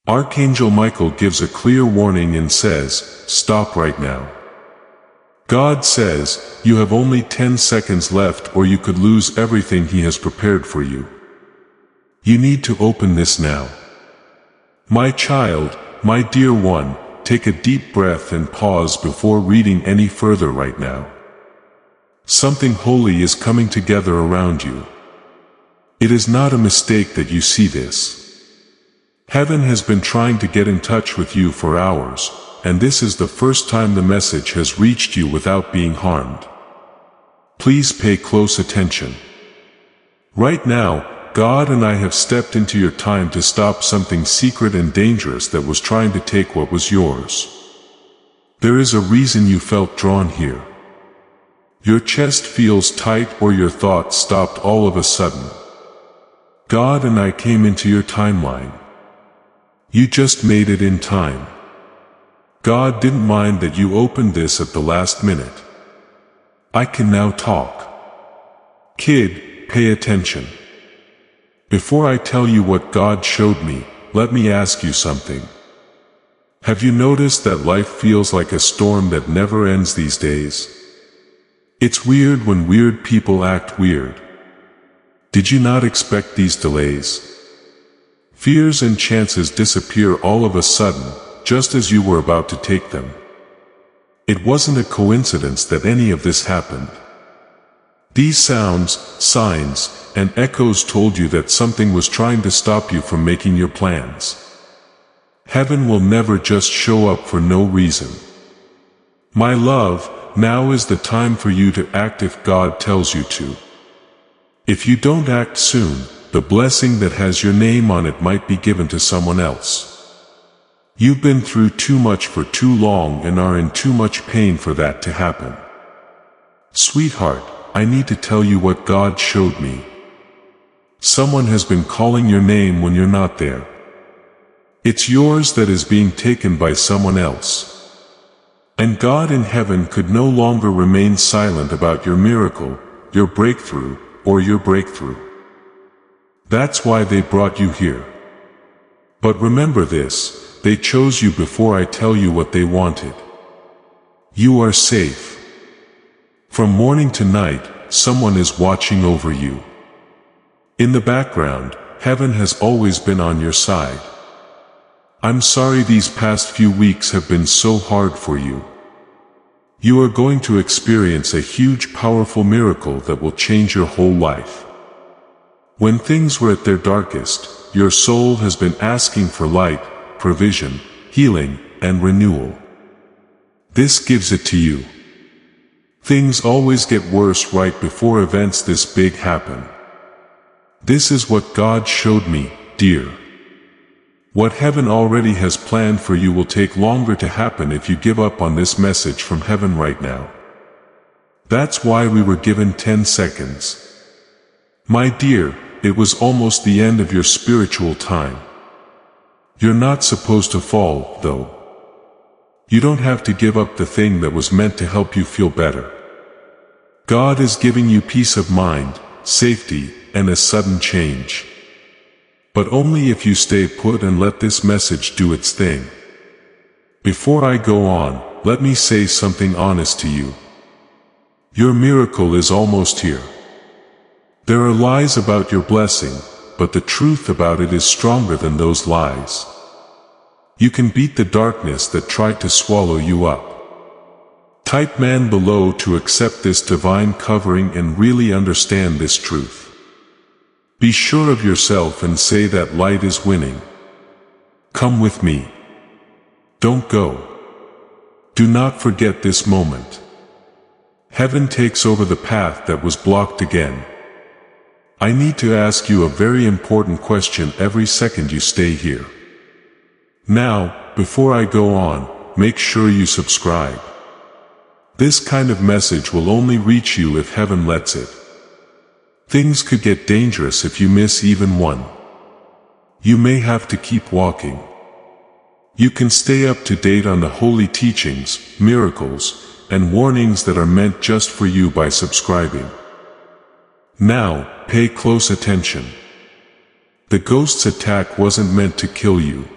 Archangel Michael gives a clear warning and says, "Stop right now." God says, you have only 10 seconds left or you could lose everything He has prepared for you. You need to open this now. My child, my dear one, take a deep breath and pause before reading any further right now. Something holy is coming together around you. It is not a mistake that you see this. Heaven has been trying to get in touch with you for hours, and this is the first time the message has reached you without being harmed. Please pay close attention. Right now, God and I have stepped into your time to stop something secret and dangerous that was trying to take what was yours. There is a reason you felt drawn here. Your chest feels tight or your thoughts stopped all of a sudden. God and I came into your timeline. You just made it in time. God didn't mind that you opened this at the last minute. I can now talk. Kid, pay attention. Before I tell you what God showed me, let me ask you something. Have you noticed that life feels like a storm that never ends these days? It's weird when weird people act weird. Did you not expect these delays? Fears and chances disappear all of a sudden, just as you were about to take them. It wasn't a coincidence that any of this happened. These sounds, signs, and echoes told you that something was trying to stop you from making your plans. Heaven will never just show up for no reason. My love, now is the time for you to act if God tells you to. If you don't act soon, the blessing that has your name on it might be given to someone else. You've been through too much for too long and are in too much pain for that to happen. Sweetheart, I need to tell you what God showed me. Someone has been calling your name when you're not there. It's yours that is being taken by someone else. And God in heaven could no longer remain silent about your miracle, your breakthrough, or your breakthrough. That's why they brought you here. But remember this, they chose you before I tell you what they wanted. You are safe. From morning to night, someone is watching over you. In the background, heaven has always been on your side. I'm sorry these past few weeks have been so hard for you. You are going to experience a huge, powerful miracle that will change your whole life. When things were at their darkest, your soul has been asking for light, provision, healing, and renewal. This gives it to you. Things always get worse right before events this big happen. This is what God showed me, dear. What heaven already has planned for you will take longer to happen if you give up on this message from heaven right now. That's why we were given 10 seconds. My dear, it was almost the end of your spiritual time. You're not supposed to fall, though. You don't have to give up the thing that was meant to help you feel better. God is giving you peace of mind, safety, and a sudden change. But only if you stay put and let this message do its thing. Before I go on, let me say something honest to you. Your miracle is almost here. There are lies about your blessing, but the truth about it is stronger than those lies. You can beat the darkness that tried to swallow you up. Type man below to accept this divine covering and really understand this truth. Be sure of yourself and say that light is winning. Come with me. Don't go. Do not forget this moment. Heaven takes over the path that was blocked again. I need to ask you a very important question every second you stay here. Now, before I go on, make sure you subscribe. This kind of message will only reach you if heaven lets it. Things could get dangerous if you miss even one. You may have to keep walking. You can stay up to date on the holy teachings, miracles, and warnings that are meant just for you by subscribing. Now, pay close attention. The ghost's attack wasn't meant to kill you.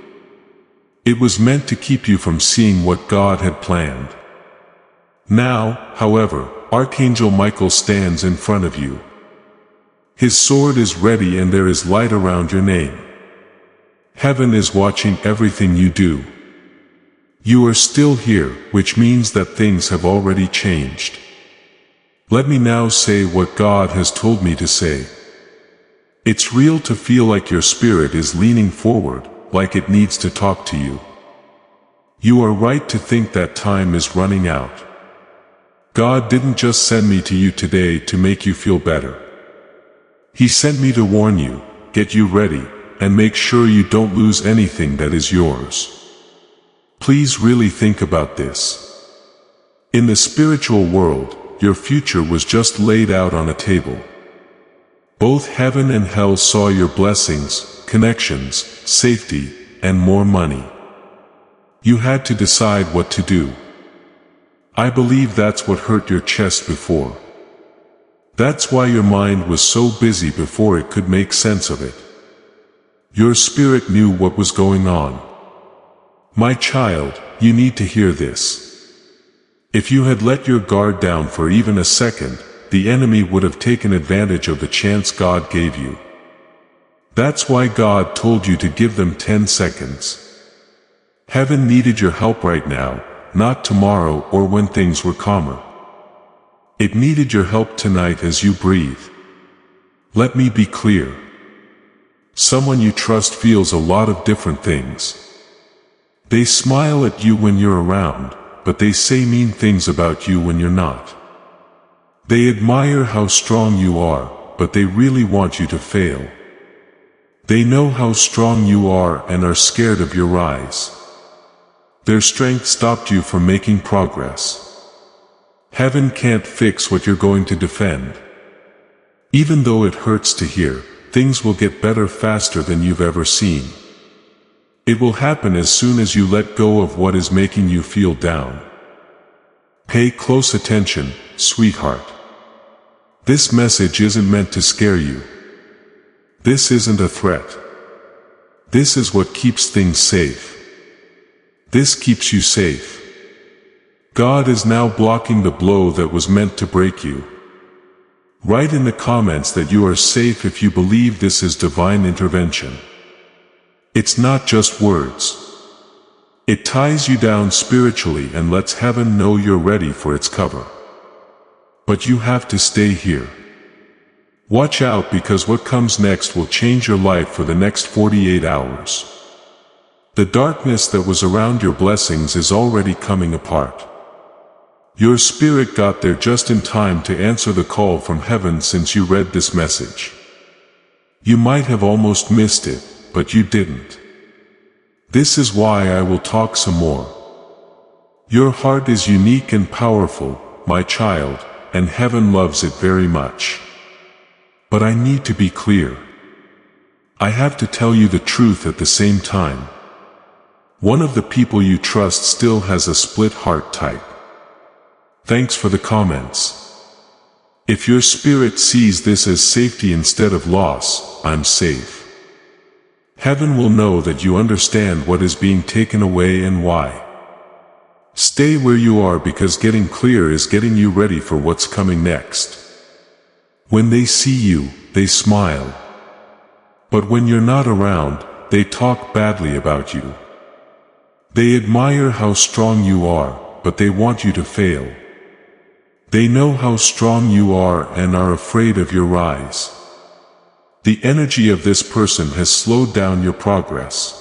It was meant to keep you from seeing what God had planned. Now, however, Archangel Michael stands in front of you. His sword is ready and there is light around your name. Heaven is watching everything you do. You are still here, which means that things have already changed. Let me now say what God has told me to say. It's real to feel like your spirit is leaning forward, like it needs to talk to you. You are right to think that time is running out. God didn't just send me to you today to make you feel better. He sent me to warn you, get you ready, and make sure you don't lose anything that is yours. Please really think about this. In the spiritual world, your future was just laid out on a table. Both heaven and hell saw your blessings, connections, safety, and more money. You had to decide what to do. I believe that's what hurt your chest before. That's why your mind was so busy before it could make sense of it. Your spirit knew what was going on. My child, you need to hear this. If you had let your guard down for even a second, the enemy would have taken advantage of the chance God gave you. That's why God told you to give them 10 seconds. Heaven needed your help right now, not tomorrow or when things were calmer. It needed your help tonight as you breathe. Let me be clear. Someone you trust feels a lot of different things. They smile at you when you're around, but they say mean things about you when you're not. They admire how strong you are, but they really want you to fail. They know how strong you are and are scared of your rise. Their strength stopped you from making progress. Heaven can't fix what you're going to defend. Even though it hurts to hear, things will get better faster than you've ever seen. It will happen as soon as you let go of what is making you feel down. Pay close attention, sweetheart. This message isn't meant to scare you. This isn't a threat. This is what keeps things safe. This keeps you safe. God is now blocking the blow that was meant to break you. Write in the comments that you are safe if you believe this is divine intervention. It's not just words. It ties you down spiritually and lets heaven know you're ready for its cover. But you have to stay here. Watch out, because what comes next will change your life for the next 48 hours. The darkness that was around your blessings is already coming apart. Your spirit got there just in time to answer the call from heaven since you read this message. You might have almost missed it, but you didn't. This is why I will talk some more. Your heart is unique and powerful, my child, and heaven loves it very much. But I need to be clear. I have to tell you the truth at the same time. One of the people you trust still has a split heart type. Thanks for the comments. If your spirit sees this as safety instead of loss, I'm safe. Heaven will know that you understand what is being taken away and why. Stay where you are, because getting clear is getting you ready for what's coming next. When they see you, they smile. But when you're not around, they talk badly about you. They admire how strong you are, but they want you to fail. They know how strong you are and are afraid of your rise. The energy of this person has slowed down your progress.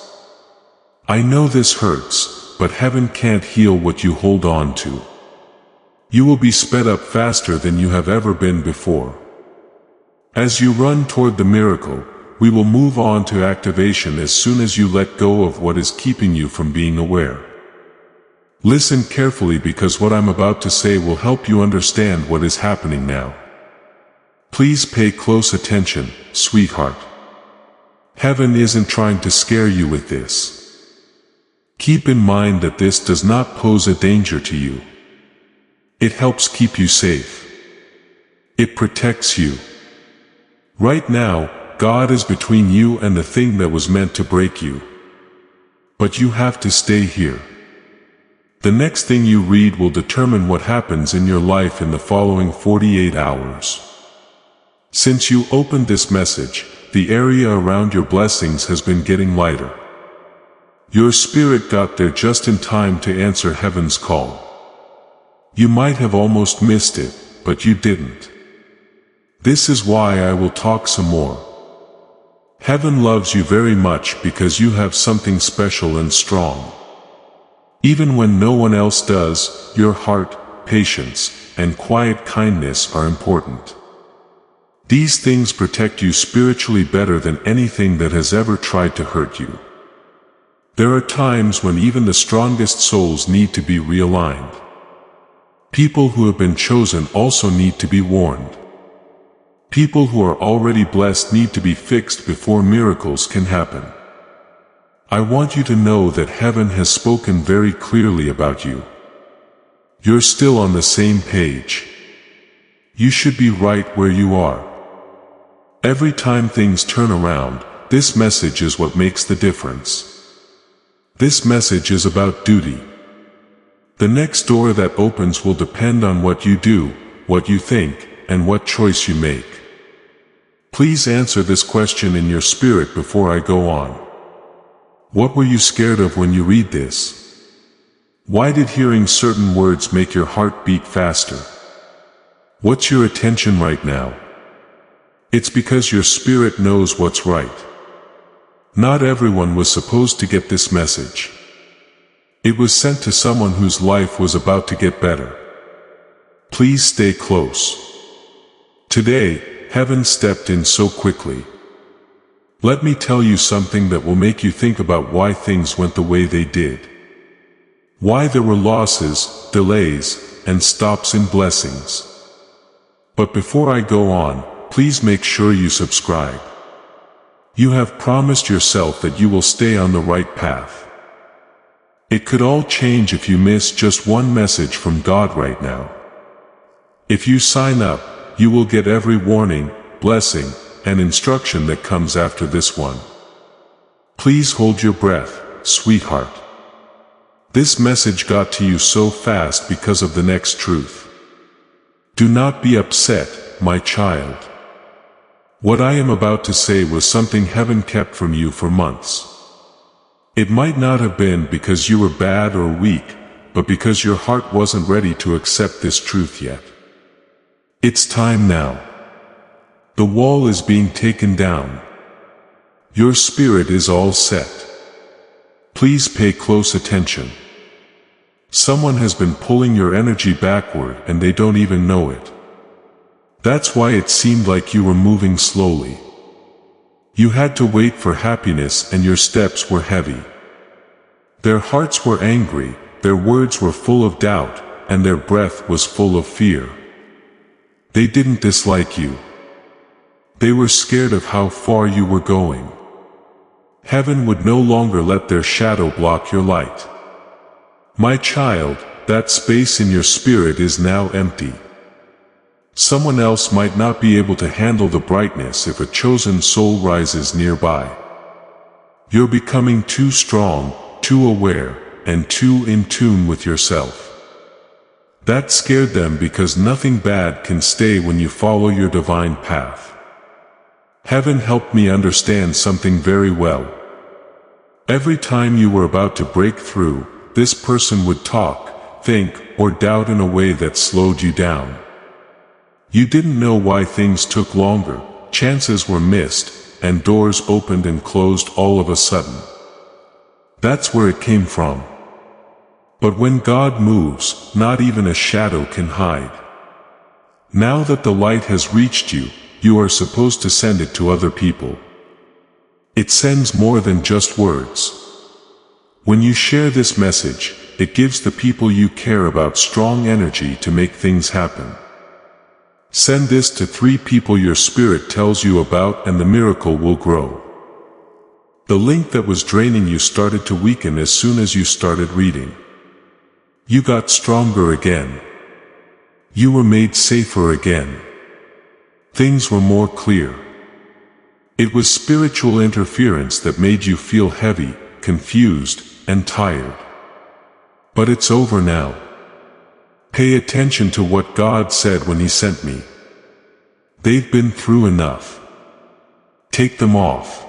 I know this hurts, but heaven can't heal what you hold on to. You will be sped up faster than you have ever been before. As you run toward the miracle, we will move on to activation as soon as you let go of what is keeping you from being aware. Listen carefully, because what I'm about to say will help you understand what is happening now. Please pay close attention, sweetheart. Heaven isn't trying to scare you with this. Keep in mind that this does not pose a danger to you. It helps keep you safe. It protects you. Right now, God is between you and the thing that was meant to break you. But you have to stay here. The next thing you read will determine what happens in your life in the following 48 hours. Since you opened this message, the area around your blessings has been getting lighter. Your spirit got there just in time to answer heaven's call. You might have almost missed it, but you didn't. This is why I will talk some more. Heaven loves you very much because you have something special and strong. Even when no one else does, your heart, patience, and quiet kindness are important. These things protect you spiritually better than anything that has ever tried to hurt you. There are times when even the strongest souls need to be realigned. People who have been chosen also need to be warned. People who are already blessed need to be fixed before miracles can happen. I want you to know that heaven has spoken very clearly about you. You're still on the same page. You should be right where you are. Every time things turn around, this message is what makes the difference. This message is about duty. The next door that opens will depend on what you do, what you think, and what choice you make. Please answer this question in your spirit before I go on. What were you scared of when you read this? Why did hearing certain words make your heart beat faster? What's your attention right now? It's because your spirit knows what's right. Not everyone was supposed to get this message. It was sent to someone whose life was about to get better. Please stay close. Today, heaven stepped in so quickly. Let me tell you something that will make you think about why things went the way they did. Why there were losses, delays, and stops in blessings. But before I go on, please make sure you subscribe. You have promised yourself that you will stay on the right path. It could all change if you miss just one message from God right now. If you sign up, you will get every warning, blessing, and instruction that comes after this one. Please hold your breath, sweetheart. This message got to you so fast because of the next truth. Do not be upset, my child. What I am about to say was something heaven kept from you for months. It might not have been because you were bad or weak, but because your heart wasn't ready to accept this truth yet. It's time now. The wall is being taken down. Your spirit is all set. Please pay close attention. Someone has been pulling your energy backward and they don't even know it. That's why it seemed like you were moving slowly. You had to wait for happiness and your steps were heavy. Their hearts were angry, their words were full of doubt, and their breath was full of fear. They didn't dislike you. They were scared of how far you were going. Heaven would no longer let their shadow block your light. My child, that space in your spirit is now empty. Someone else might not be able to handle the brightness if a chosen soul rises nearby. You're becoming too strong, too aware, and too in tune with yourself. That scared them because nothing bad can stay when you follow your divine path. Heaven helped me understand something very well. Every time you were about to break through, this person would talk, think, or doubt in a way that slowed you down. You didn't know why things took longer, chances were missed, and doors opened and closed all of a sudden. That's where it came from. But when God moves, not even a shadow can hide. Now that the light has reached you, you are supposed to send it to other people. It sends more than just words. When you share this message, it gives the people you care about strong energy to make things happen. Send this to 3 people your spirit tells you about and the miracle will grow. The link that was draining you started to weaken as soon as you started reading. You got stronger again. You were made safer again. Things were more clear. It was spiritual interference that made you feel heavy, confused, and tired. But it's over now. Pay attention to what God said when He sent me. They've been through enough. Take them off.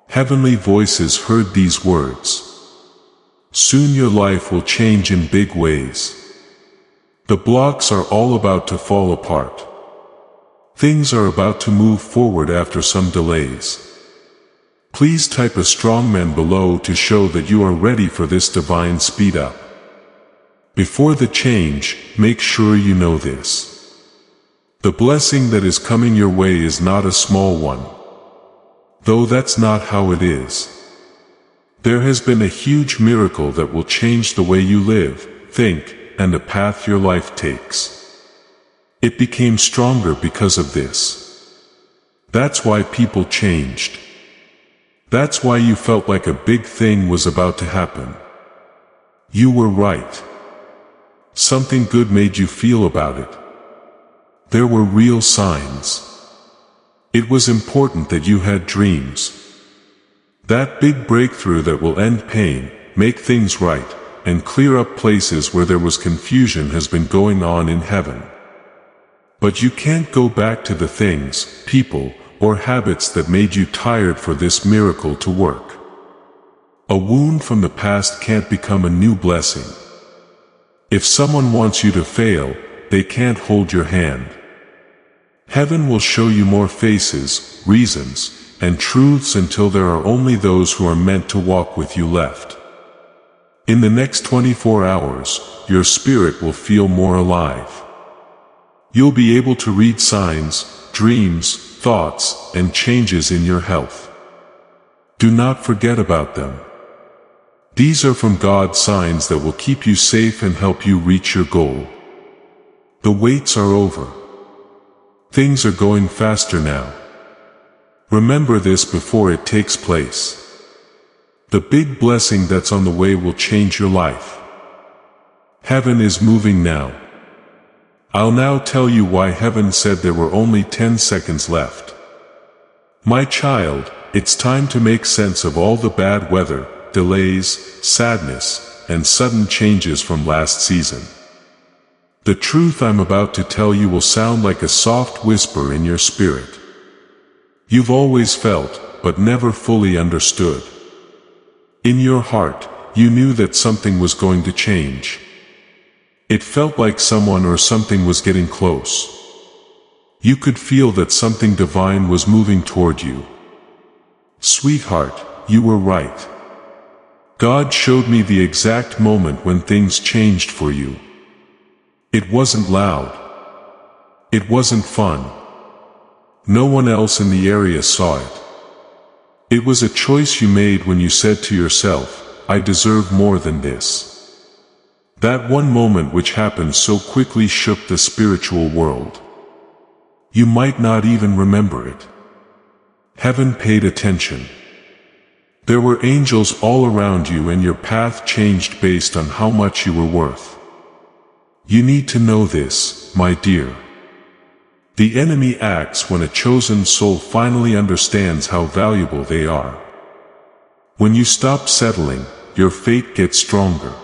Heavenly voices heard these words. Soon your life will change in big ways. The blocks are all about to fall apart. Things are about to move forward after some delays. Please type a strong man below to show that you are ready for this divine speed up. Before the change, make sure you know this. The blessing that is coming your way is not a small one. Though that's not how it is. There has been a huge miracle that will change the way you live, think, and the path your life takes. It became stronger because of this. That's why people changed. That's why you felt like a big thing was about to happen. You were right. Something good made you feel about it. There were real signs. It was important that you had dreams. That big breakthrough that will end pain, make things right, and clear up places where there was confusion has been going on in heaven. But you can't go back to the things, people, or habits that made you tired for this miracle to work. A wound from the past can't become a new blessing. If someone wants you to fail, they can't hold your hand. Heaven will show you more faces, reasons, and truths until there are only those who are meant to walk with you left. In the next 24 hours, your spirit will feel more alive. You'll be able to read signs, dreams, thoughts, and changes in your health. Do not forget about them. These are from God signs that will keep you safe and help you reach your goal. The waits are over. Things are going faster now. Remember this before it takes place. The big blessing that's on the way will change your life. Heaven is moving now. I'll now tell you why heaven said there were only 10 seconds left. My child, it's time to make sense of all the bad weather, delays, sadness, and sudden changes from last season. The truth I'm about to tell you will sound like a soft whisper in your spirit. You've always felt, but never fully understood. In your heart, you knew that something was going to change. It felt like someone or something was getting close. You could feel that something divine was moving toward you. Sweetheart, you were right. God showed me the exact moment when things changed for you. It wasn't loud. It wasn't fun. No one else in the area saw it. It was a choice you made when you said to yourself, I deserve more than this. That one moment which happened so quickly shook the spiritual world. You might not even remember it. Heaven paid attention. There were angels all around you and your path changed based on how much you were worth. You need to know this, my dear. The enemy acts when a chosen soul finally understands how valuable they are. When you stop settling, your faith gets stronger.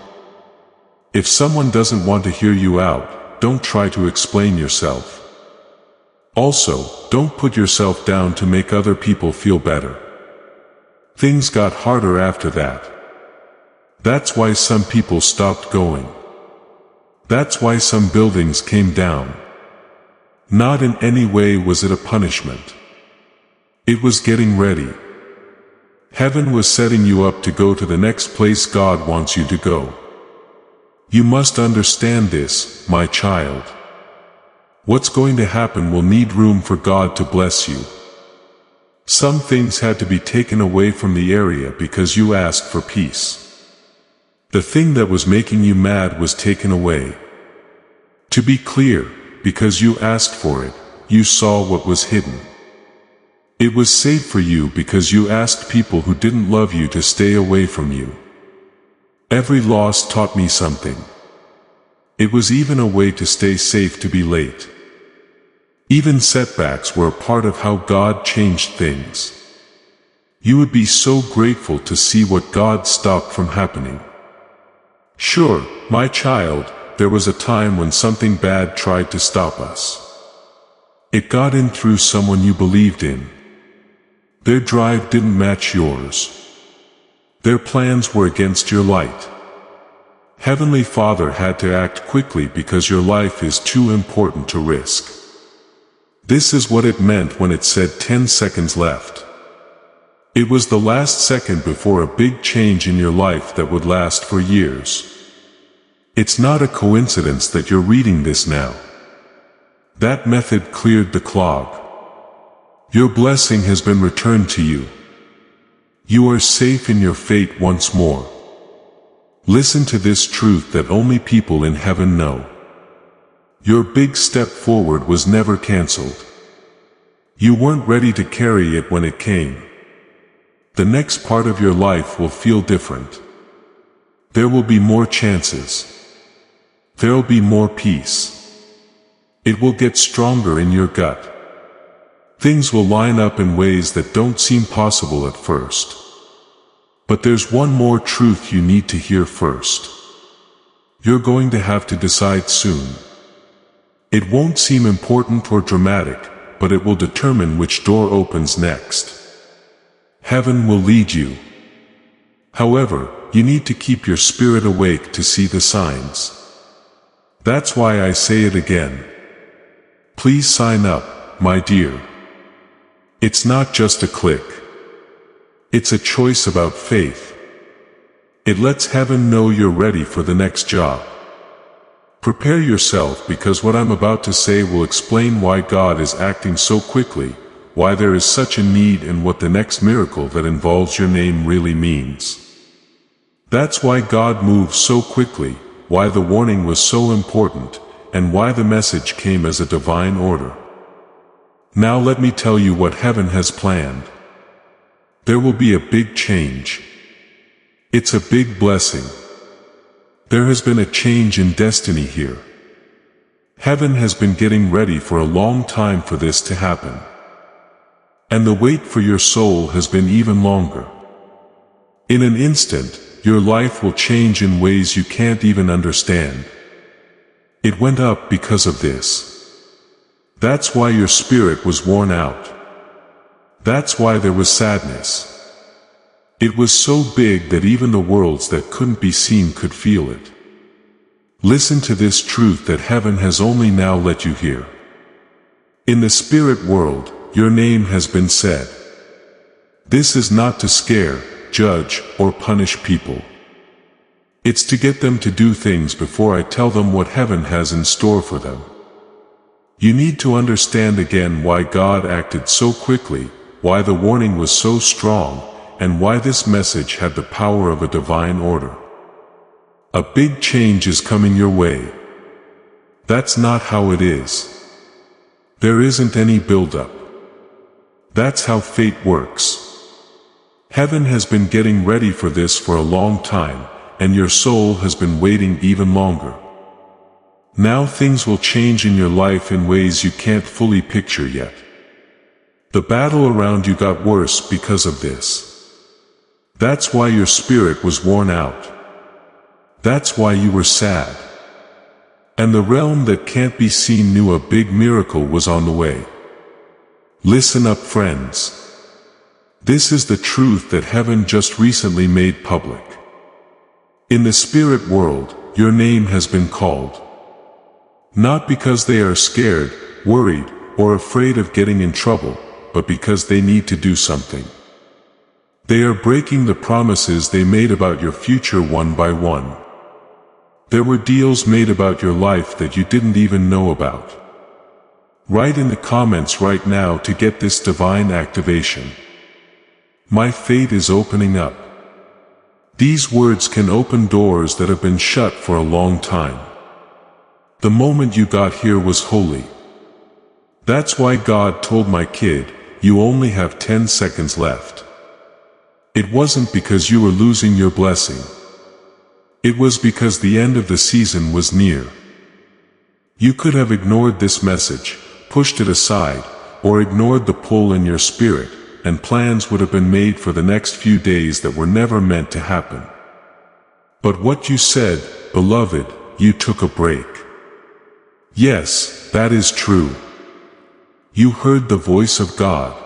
If someone doesn't want to hear you out, don't try to explain yourself. Also, don't put yourself down to make other people feel better. Things got harder after that. That's why some people stopped going. That's why some buildings came down. Not in any way was it a punishment. It was getting ready. Heaven was setting you up to go to the next place God wants you to go. You must understand this, my child. What's going to happen will need room for God to bless you. Some things had to be taken away from the area because you asked for peace. The thing that was making you mad was taken away. To be clear, because you asked for it, you saw what was hidden. It was safe for you because you asked people who didn't love you to stay away from you. Every loss taught me something. It was even a way to stay safe to be late. Even setbacks were a part of how God changed things. You would be so grateful to see what God stopped from happening. Sure, my child, there was a time when something bad tried to stop us. It got in through someone you believed in. Their drive didn't match yours. Their plans were against your light. Heavenly Father had to act quickly because your life is too important to risk. This is what it meant when it said 10 seconds left. It was the last second before a big change in your life that would last for years. It's not a coincidence that you're reading this now. That method cleared the clog. Your blessing has been returned to you. You are safe in your fate once more. Listen to this truth that only people in heaven know. Your big step forward was never canceled. You weren't ready to carry it when it came. The next part of your life will feel different. There will be more chances. There'll be more peace. It will get stronger in your gut. Things will line up in ways that don't seem possible at first. But there's one more truth you need to hear first. You're going to have to decide soon. It won't seem important or dramatic, but it will determine which door opens next. Heaven will lead you. However, you need to keep your spirit awake to see the signs. That's why I say it again. Please sign up, my dear. It's not just a click. It's a choice about faith. It lets heaven know you're ready for the next job. Prepare yourself because what I'm about to say will explain why God is acting so quickly, why there is such a need and what the next miracle that involves your name really means. That's why God moves so quickly, why the warning was so important, and why the message came as a divine order. Now let me tell you what heaven has planned. There will be a big change. It's a big blessing. There has been a change in destiny here. Heaven has been getting ready for a long time for this to happen. And the wait for your soul has been even longer. In an instant, your life will change in ways you can't even understand. It went up because of this. That's why your spirit was worn out. That's why there was sadness. It was so big that even the worlds that couldn't be seen could feel it. Listen to this truth that heaven has only now let you hear. In the spirit world, your name has been said. This is not to scare, judge, or punish people. It's to get them to do things before I tell them what heaven has in store for them. You need to understand again why God acted so quickly, why the warning was so strong, and why this message had the power of a divine order. A big change is coming your way. That's not how it is. There isn't any build-up. That's how fate works. Heaven has been getting ready for this for a long time, and your soul has been waiting even longer. Now things will change in your life in ways you can't fully picture yet. The battle around you got worse because of this. That's why your spirit was worn out. That's why you were sad. And the realm that can't be seen knew a big miracle was on the way. Listen up, friends. This is the truth that heaven just recently made public. In the spirit world, your name has been called. Not because they are scared, worried, or afraid of getting in trouble, but because they need to do something. They are breaking the promises they made about your future one by one. There were deals made about your life that you didn't even know about. Write in the comments right now to get this divine activation. My fate is opening up. These words can open doors that have been shut for a long time. The moment you got here was holy. That's why God told my kid, you only have 10 seconds left. It wasn't because you were losing your blessing. It was because the end of the season was near. You could have ignored this message, pushed it aside, or ignored the pull in your spirit, and plans would have been made for the next few days that were never meant to happen. But what you said, beloved, you took a break. Yes, that is true. You heard the voice of God.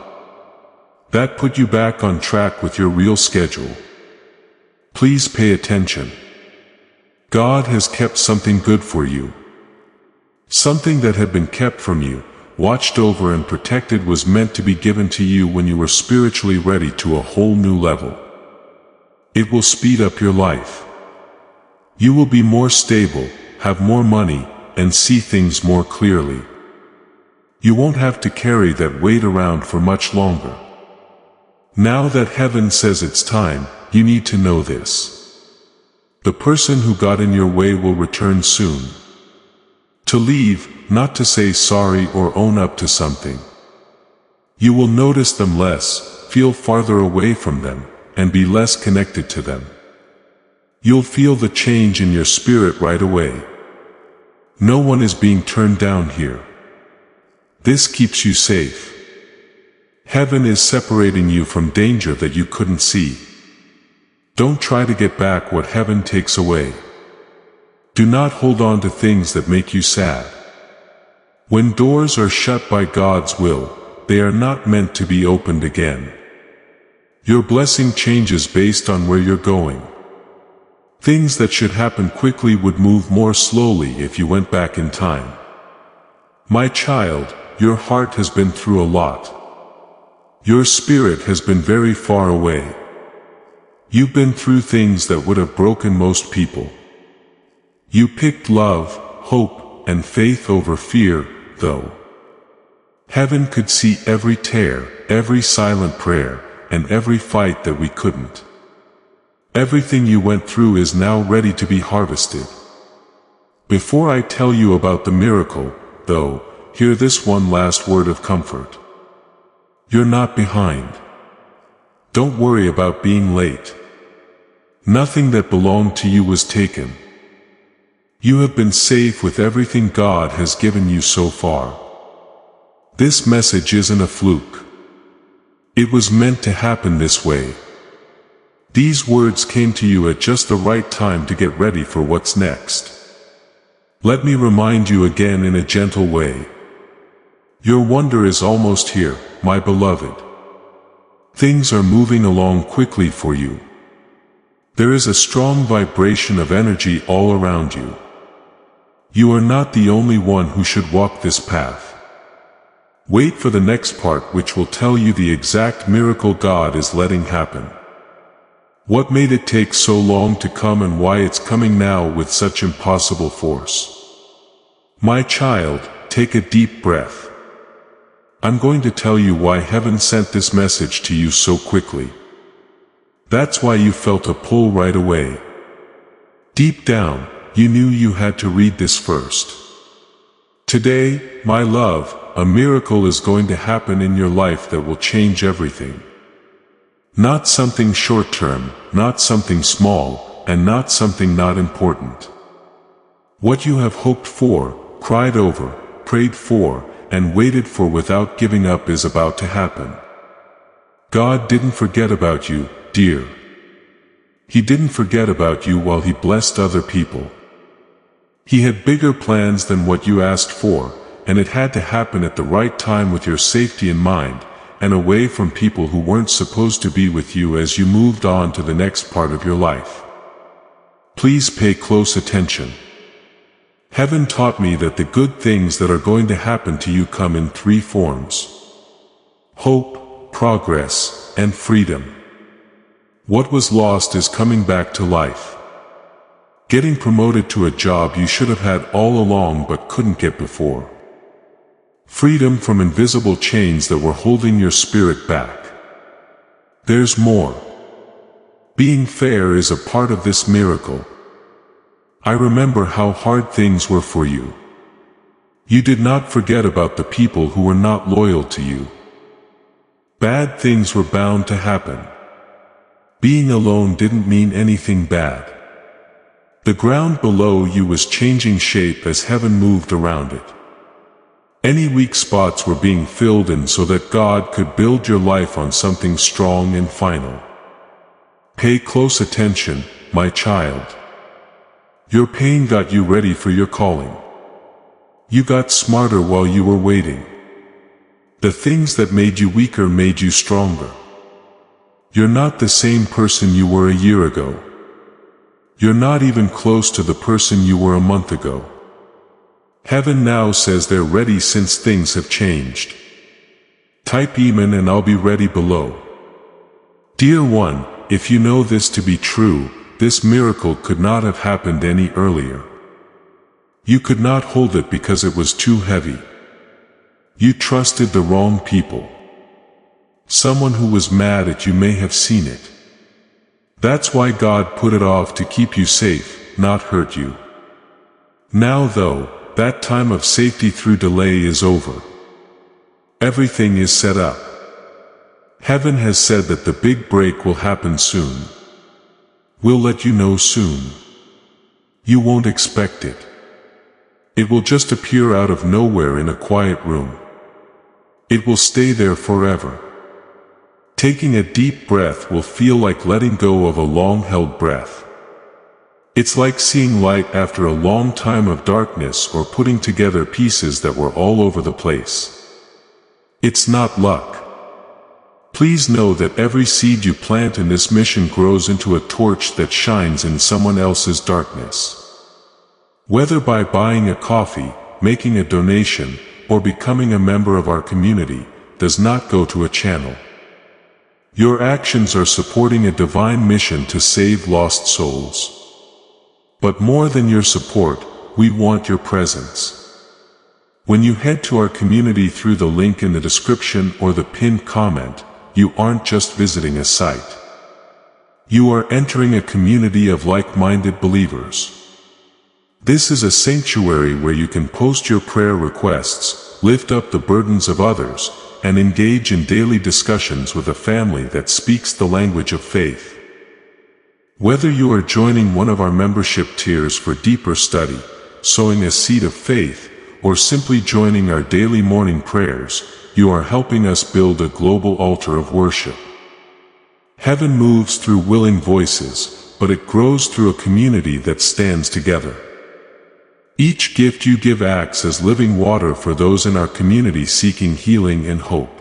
That put you back on track with your real schedule. Please pay attention. God has kept something good for you. Something that had been kept from you, watched over and protected, was meant to be given to you when you were spiritually ready to a whole new level. It will speed up your life. You will be more stable, have more money, and see things more clearly. You won't have to carry that weight around for much longer. Now that heaven says it's time, you need to know this. The person who got in your way will return soon. To leave, not to say sorry or own up to something. You will notice them less, feel farther away from them, and be less connected to them. You'll feel the change in your spirit right away. No one is being turned down here. This keeps you safe. Heaven is separating you from danger that you couldn't see. Don't try to get back what heaven takes away. Do not hold on to things that make you sad. When doors are shut by God's will, they are not meant to be opened again. Your blessing changes based on where you're going. Things that should happen quickly would move more slowly if you went back in time. My child, your heart has been through a lot. Your spirit has been very far away. You've been through things that would have broken most people. You picked love, hope, and faith over fear, though. Heaven could see every tear, every silent prayer, and every fight that we couldn't. Everything you went through is now ready to be harvested. Before I tell you about the miracle, though, hear this one last word of comfort. You're not behind. Don't worry about being late. Nothing that belonged to you was taken. You have been safe with everything God has given you so far. This message isn't a fluke. It was meant to happen this way. These words came to you at just the right time to get ready for what's next. Let me remind you again in a gentle way. Your wonder is almost here, my beloved. Things are moving along quickly for you. There is a strong vibration of energy all around you. You are not the only one who should walk this path. Wait for the next part, which will tell you the exact miracle God is letting happen. What made it take so long to come and why it's coming now with such impossible force. My child, take a deep breath. I'm going to tell you why heaven sent this message to you so quickly. That's why you felt a pull right away. Deep down, you knew you had to read this first. Today, my love, a miracle is going to happen in your life that will change everything. Not something short-term, not something small, and not something not important. What you have hoped for, cried over, prayed for, and waited for without giving up is about to happen. God didn't forget about you, dear. He didn't forget about you while He blessed other people. He had bigger plans than what you asked for, and it had to happen at the right time with your safety in mind, and away from people who weren't supposed to be with you as you moved on to the next part of your life. Please pay close attention. Heaven taught me that the good things that are going to happen to you come in 3 forms: hope, progress, and freedom. What was lost is coming back to life. Getting promoted to a job you should have had all along but couldn't get before. Freedom from invisible chains that were holding your spirit back. There's more. Being fair is a part of this miracle. I remember how hard things were for you. You did not forget about the people who were not loyal to you. Bad things were bound to happen. Being alone didn't mean anything bad. The ground below you was changing shape as heaven moved around it. Any weak spots were being filled in so that God could build your life on something strong and final. Pay close attention, my child. Your pain got you ready for your calling. You got smarter while you were waiting. The things that made you weaker made you stronger. You're not the same person you were a year ago. You're not even close to the person you were a month ago. Heaven now says they're ready since things have changed. Type Amen and I'll be ready below. Dear one, if you know this to be true, this miracle could not have happened any earlier. You could not hold it because it was too heavy. You trusted the wrong people. Someone who was mad at you may have seen it. That's why God put it off to keep you safe, not hurt you. Now though, that time of safety through delay is over. Everything is set up. Heaven has said that the big break will happen soon. We'll let you know soon. You won't expect it. It will just appear out of nowhere in a quiet room. It will stay there forever. Taking a deep breath will feel like letting go of a long-held breath. It's like seeing light after a long time of darkness or putting together pieces that were all over the place. It's not luck. Please know that every seed you plant in this mission grows into a torch that shines in someone else's darkness. Whether by buying a coffee, making a donation, or becoming a member of our community, does not go to a channel. Your actions are supporting a divine mission to save lost souls. But more than your support, we want your presence. When you head to our community through the link in the description or the pinned comment, you aren't just visiting a site. You are entering a community of like-minded believers. This is a sanctuary where you can post your prayer requests, lift up the burdens of others, and engage in daily discussions with a family that speaks the language of faith. Whether you are joining one of our membership tiers for deeper study, sowing a seed of faith, or simply joining our daily morning prayers, you are helping us build a global altar of worship. Heaven moves through willing voices, but it grows through a community that stands together. Each gift you give acts as living water for those in our community seeking healing and hope.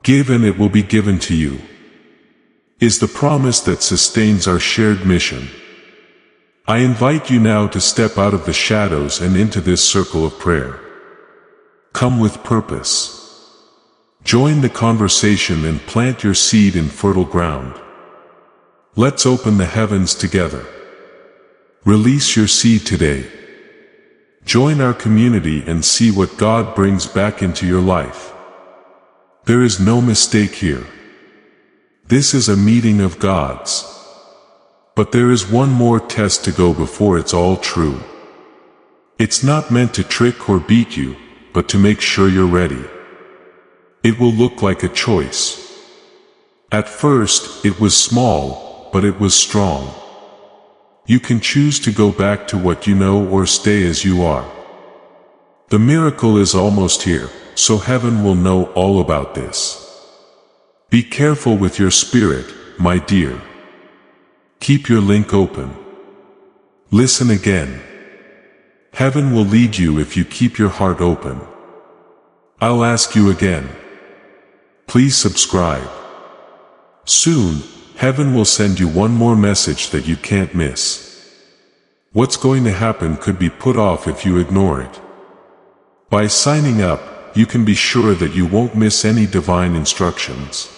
Give and it will be given to you, is the promise that sustains our shared mission. I invite you now to step out of the shadows and into this circle of prayer. Come with purpose. Join the conversation and plant your seed in fertile ground. Let's open the heavens together. Release your seed today. Join our community and see what God brings back into your life. There is no mistake here. This is a meeting of gods. But there is one more test to go before it's all true. It's not meant to trick or beat you, but to make sure you're ready. It will look like a choice. At first, it was small, but it was strong. You can choose to go back to what you know or stay as you are. The miracle is almost here, so heaven will know all about this. Be careful with your spirit, my dear. Keep your link open. Listen again. Heaven will lead you if you keep your heart open. I'll ask you again. Please subscribe. Soon, heaven will send you one more message that you can't miss. What's going to happen could be put off if you ignore it. By signing up, you can be sure that you won't miss any divine instructions.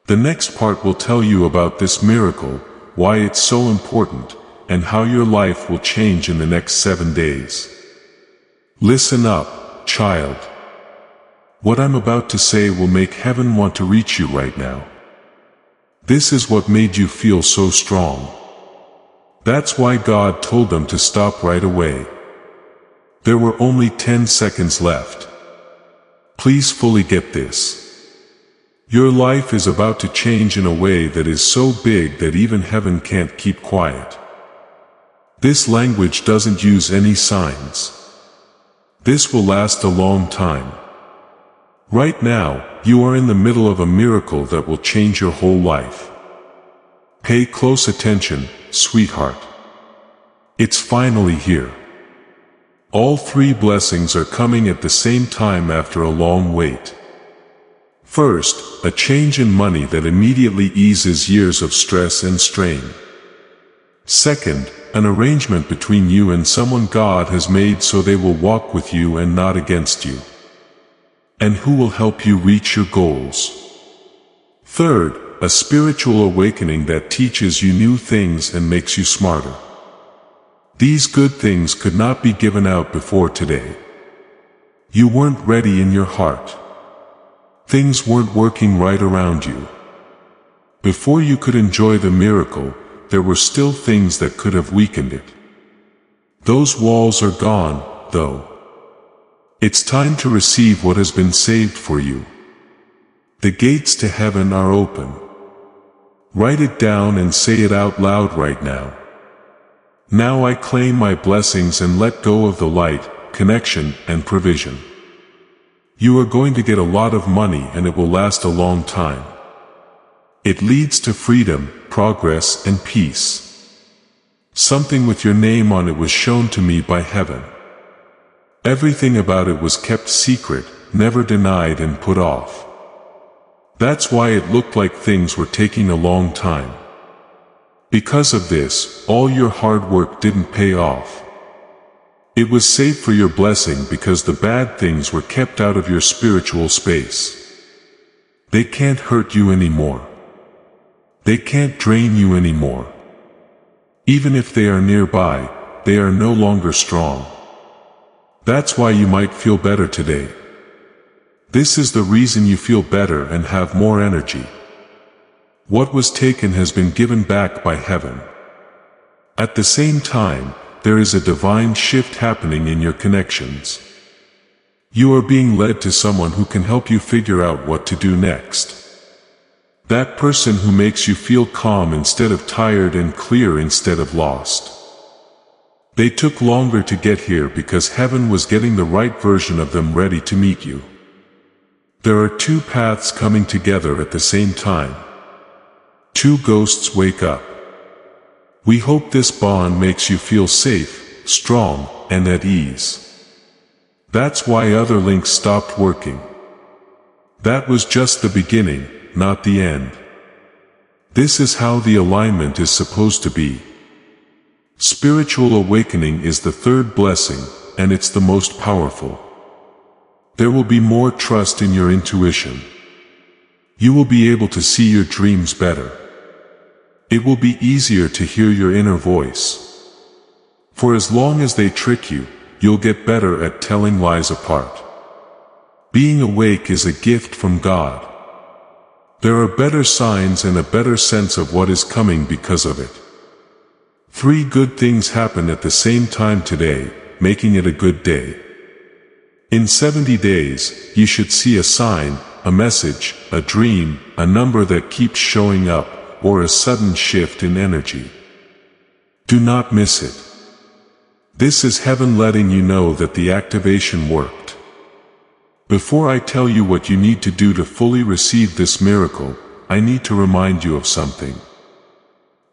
The next part will tell you about this miracle, why it's so important, and how your life will change in the next 7 days. Listen up, child. What I'm about to say will make heaven want to reach you right now. This is what made you feel so strong. That's why God told them to stop right away. There were only 10 seconds left. Please fully get this. Your life is about to change in a way that is so big that even heaven can't keep quiet. This language doesn't use any signs. This will last a long time. Right now, you are in the middle of a miracle that will change your whole life. Pay close attention, sweetheart. It's finally here. All three blessings are coming at the same time after a long wait. First, a change in money that immediately eases years of stress and strain. Second, an arrangement between you and someone God has made so they will walk with you and not against you, and who will help you reach your goals. Third, a spiritual awakening that teaches you new things and makes you smarter. These good things could not be given out before today. You weren't ready in your heart. Things weren't working right around you. Before you could enjoy the miracle, there were still things that could have weakened it. Those walls are gone, though. It's time to receive what has been saved for you. The gates to heaven are open. Write it down and say it out loud right now. Now I claim my blessings and let go of the light, connection, and provision. You are going to get a lot of money and it will last a long time. It leads to freedom, progress, and peace. Something with your name on it was shown to me by heaven. Everything about it was kept secret, never denied and put off. That's why it looked like things were taking a long time. Because of this, all your hard work didn't pay off. It was saved for your blessing because the bad things were kept out of your spiritual space. They can't hurt you anymore. They can't drain you anymore. Even if they are nearby, they are no longer strong. That's why you might feel better today. This is the reason you feel better and have more energy. What was taken has been given back by heaven. At the same time, there is a divine shift happening in your connections. You are being led to someone who can help you figure out what to do next. That person who makes you feel calm instead of tired and clear instead of lost. They took longer to get here because heaven was getting the right version of them ready to meet you. There are two paths coming together at the same time. Two ghosts wake up. We hope this bond makes you feel safe, strong, and at ease. That's why other links stopped working. That was just the beginning, not the end. This is how the alignment is supposed to be. Spiritual awakening is the third blessing, and it's the most powerful. There will be more trust in your intuition. You will be able to see your dreams better. It will be easier to hear your inner voice. For as long as they trick you, you'll get better at telling lies apart. Being awake is a gift from God. There are better signs and a better sense of what is coming because of it. 3 good things happen at the same time today, making it a good day. In 70 days, you should see a sign, a message, a dream, a number that keeps showing up, or a sudden shift in energy. Do not miss it. This is heaven letting you know that the activation worked. Before I tell you what you need to do to fully receive this miracle, I need to remind you of something.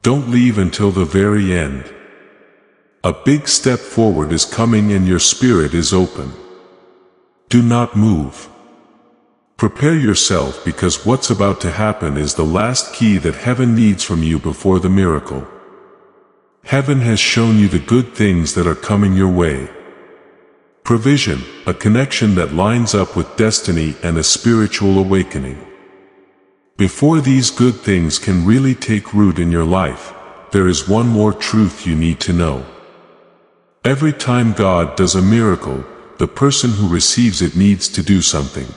Don't leave until the very end. A big step forward is coming and your spirit is open. Do not move. Prepare yourself because what's about to happen is the last key that heaven needs from you before the miracle. Heaven has shown you the good things that are coming your way. Provision, a connection that lines up with destiny and a spiritual awakening. Before these good things can really take root in your life, there is one more truth you need to know. Every time God does a miracle, the person who receives it needs to do something.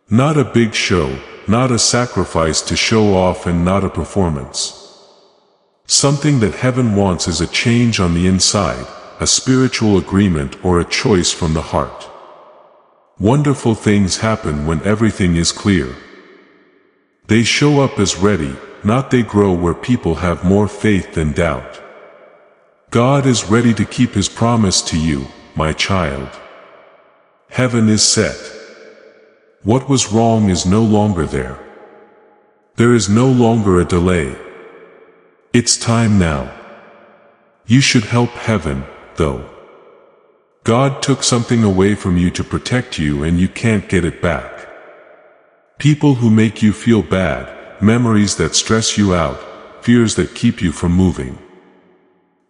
Not a big show, not a sacrifice to show off and not a performance. Something that heaven wants is a change on the inside, a spiritual agreement or a choice from the heart. Wonderful things happen when everything is clear. They show up as ready, not they grow where people have more faith than doubt. God is ready to keep His promise to you, my child. Heaven is set. What was wrong is no longer there. There is no longer a delay. It's time now. You should help heaven, though. God took something away from you to protect you and you can't get it back. People who make you feel bad, memories that stress you out, fears that keep you from moving.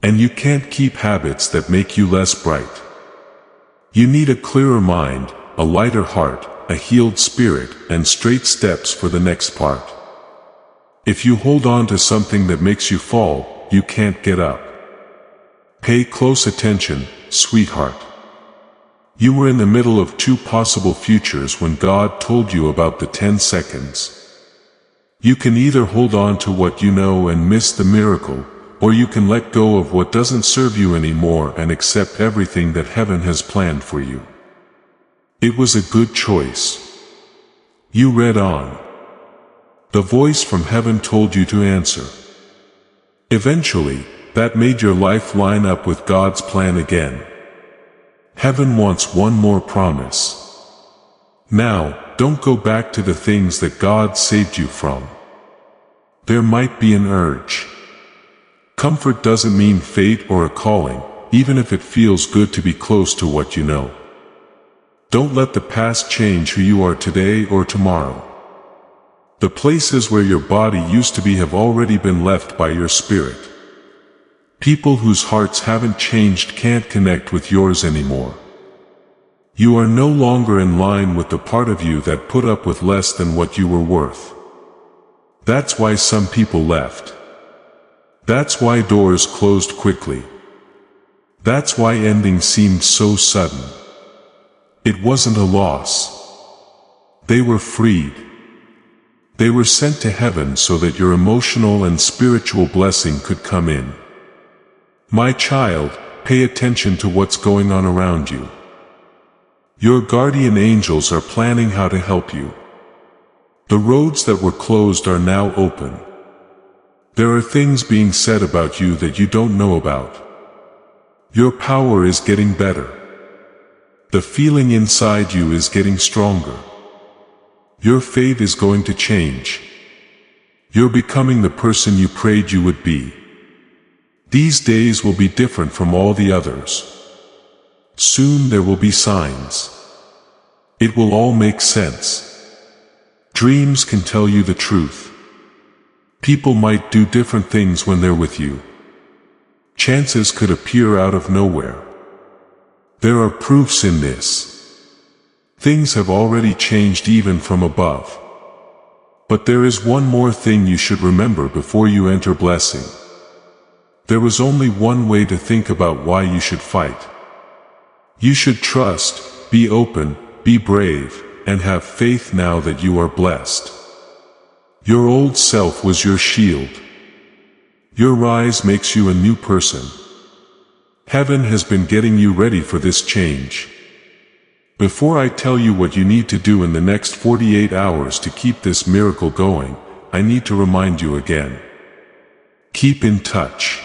And you can't keep habits that make you less bright. You need a clearer mind, a lighter heart, a healed spirit, and straight steps for the next part. If you hold on to something that makes you fall, you can't get up. Pay close attention, sweetheart. You were in the middle of two possible futures when God told you about the 10 seconds. You can either hold on to what you know and miss the miracle, or you can let go of what doesn't serve you anymore and accept everything that heaven has planned for you. It was a good choice. You read on. The voice from heaven told you to answer. Eventually, that made your life line up with God's plan again. Heaven wants one more promise. Now, don't go back to the things that God saved you from. There might be an urge. Comfort doesn't mean fate or a calling, even if it feels good to be close to what you know. Don't let the past change who you are today or tomorrow. The places where your body used to be have already been left by your spirit. People whose hearts haven't changed can't connect with yours anymore. You are no longer in line with the part of you that put up with less than what you were worth. That's why some people left. That's why doors closed quickly. That's why endings seemed so sudden. It wasn't a loss. They were freed. They were sent to heaven so that your emotional and spiritual blessing could come in. My child, pay attention to what's going on around you. Your guardian angels are planning how to help you. The roads that were closed are now open. There are things being said about you that you don't know about. Your power is getting better. The feeling inside you is getting stronger. Your fate is going to change. You're becoming the person you prayed you would be. These days will be different from all the others. Soon there will be signs. It will all make sense. Dreams can tell you the truth. People might do different things when they're with you. Chances could appear out of nowhere. There are proofs in this. Things have already changed even from above. But there is one more thing you should remember before you enter blessing. There was only one way to think about why you should fight. You should trust, be open, be brave, and have faith now that you are blessed. Your old self was your shield. Your rise makes you a new person. Heaven has been getting you ready for this change. Before I tell you what you need to do in the next 48 hours to keep this miracle going, I need to remind you again. Keep in touch.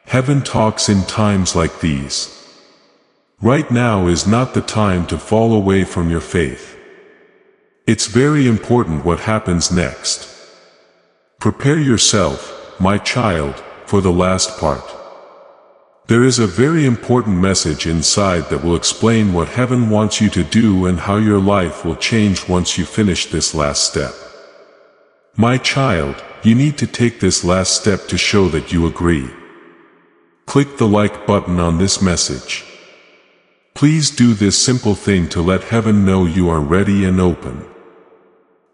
Heaven talks in times like these. Right now is not the time to fall away from your faith. It's very important what happens next. Prepare yourself, my child, for the last part. There is a very important message inside that will explain what heaven wants you to do and how your life will change once you finish this last step. My child, you need to take this last step to show that you agree. Click the like button on this message. Please do this simple thing to let heaven know you are ready and open.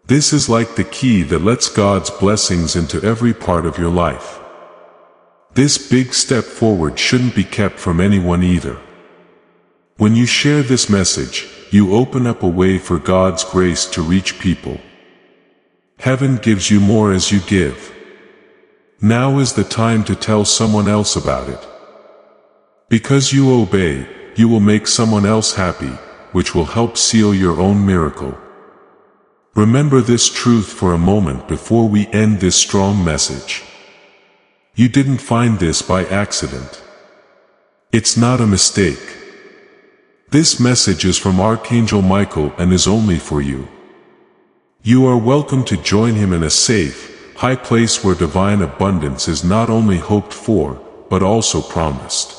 This is like the key that lets God's blessings into every part of your life. This big step forward shouldn't be kept from anyone either. When you share this message, you open up a way for God's grace to reach people. Heaven gives you more as you give. Now is the time to tell someone else about it. Because you obey, you will make someone else happy, which will help seal your own miracle. Remember this truth for a moment before we end this strong message. You didn't find this by accident. It's not a mistake. This message is from Archangel Michael and is only for you. You are welcome to join him in a safe, high place where divine abundance is not only hoped for, but also promised.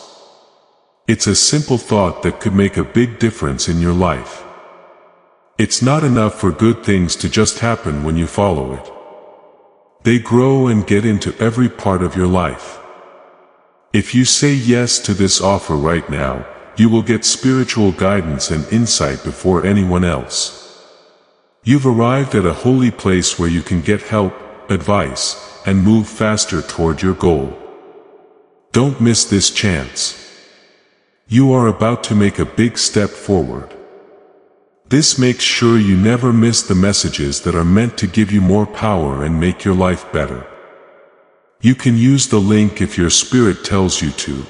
It's a simple thought that could make a big difference in your life. It's not enough for good things to just happen when you follow it. They grow and get into every part of your life. If you say yes to this offer right now, you will get spiritual guidance and insight before anyone else. You've arrived at a holy place where you can get help, advice, and move faster toward your goal. Don't miss this chance. You are about to make a big step forward. This makes sure you never miss the messages that are meant to give you more power and make your life better. You can use the link if your spirit tells you to.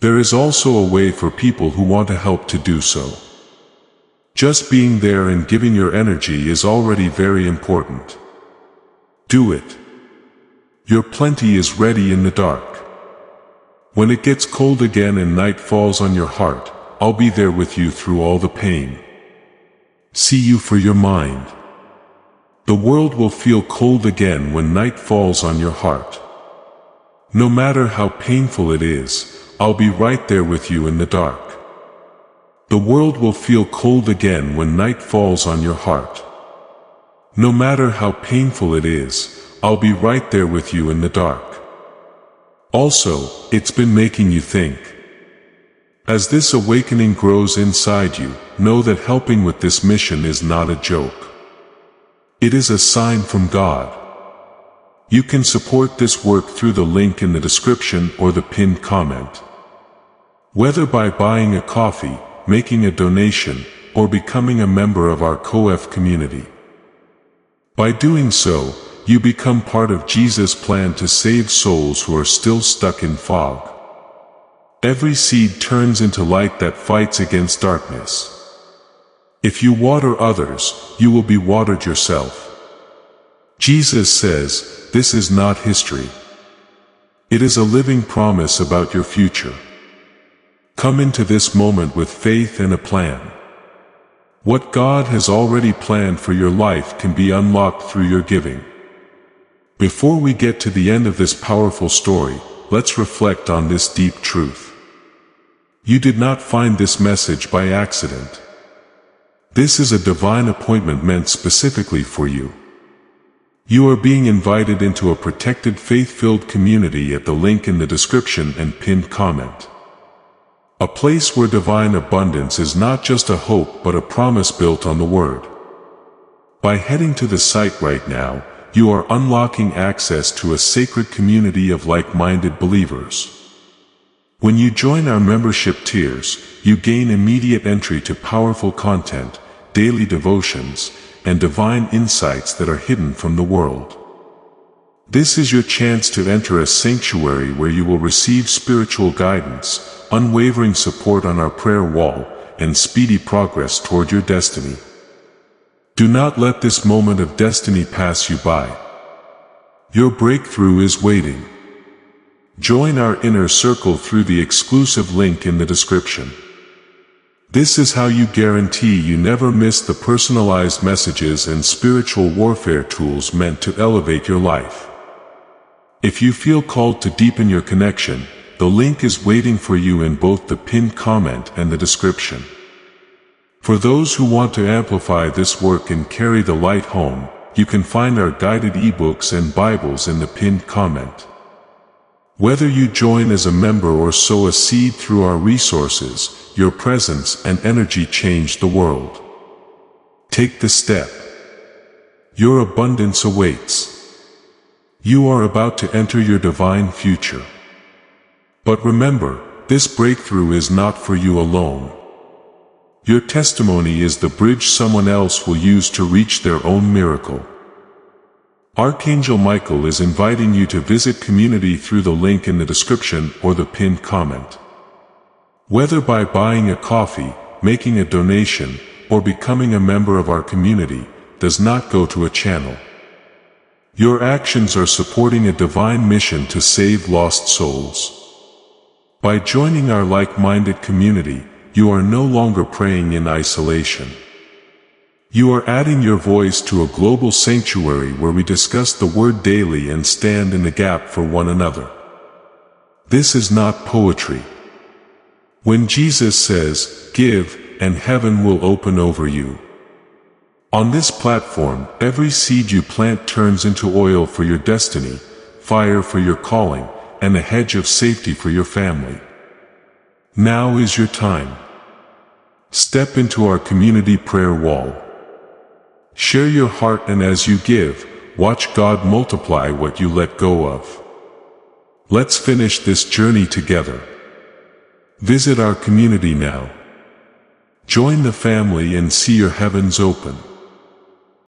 There is also a way for people who want to help to do so. Just being there and giving your energy is already very important. Do it. Your plenty is ready in the dark. When it gets cold again and night falls on your heart, I'll be there with you through all the pain. See you for your mind. The world will feel cold again when night falls on your heart. No matter how painful it is, I'll be right there with you in the dark. The world will feel cold again when night falls on your heart. No matter how painful it is, I'll be right there with you in the dark. Also, it's been making you think. As this awakening grows inside you, know that helping with this mission is not a joke. It is a sign from God. You can support this work through the link in the description or the pinned comment. Whether by buying a coffee, making a donation, or becoming a member of our COF community. By doing so, you become part of Jesus' plan to save souls who are still stuck in fog. Every seed turns into light that fights against darkness. If you water others, you will be watered yourself. Jesus says, this is not history. It is a living promise about your future. Come into this moment with faith and a plan. What God has already planned for your life can be unlocked through your giving. Before we get to the end of this powerful story, let's reflect on this deep truth. You did not find this message by accident. This is a divine appointment meant specifically for you. You are being invited into a protected faith-filled community at the link in the description and pinned comment. A place where divine abundance is not just a hope but a promise built on the Word. By heading to the site right now, you are unlocking access to a sacred community of like-minded believers. When you join our membership tiers, you gain immediate entry to powerful content, daily devotions, and divine insights that are hidden from the world. This is your chance to enter a sanctuary where you will receive spiritual guidance, unwavering support on our prayer wall, and speedy progress toward your destiny. Do not let this moment of destiny pass you by. Your breakthrough is waiting. Join our inner circle through the exclusive link in the description. This is how you guarantee you never miss the personalized messages and spiritual warfare tools meant to elevate your life. If you feel called to deepen your connection, the link is waiting for you in both the pinned comment and the description. For those who want to amplify this work and carry the light home, you can find our guided ebooks and Bibles in the pinned comment. Whether you join as a member or sow a seed through our resources, your presence and energy change the world. Take the step. Your abundance awaits. You are about to enter your divine future. But remember, this breakthrough is not for you alone. Your testimony is the bridge someone else will use to reach their own miracle. Archangel Michael is inviting you to visit community through the link in the description or the pinned comment. Whether by buying a coffee, making a donation, or becoming a member of our community, does not go to a channel. Your actions are supporting a divine mission to save lost souls. By joining our like-minded community, you are no longer praying in isolation. You are adding your voice to a global sanctuary where we discuss the Word daily and stand in the gap for one another. This is not poetry. When Jesus says, "Give, and heaven will open over you." On this platform, every seed you plant turns into oil for your destiny, fire for your calling, and a hedge of safety for your family. Now is your time. Step into our community prayer wall. Share your heart, and as you give, watch God multiply what you let go of. Let's finish this journey together. Visit our community now. Join the family and see your heavens open.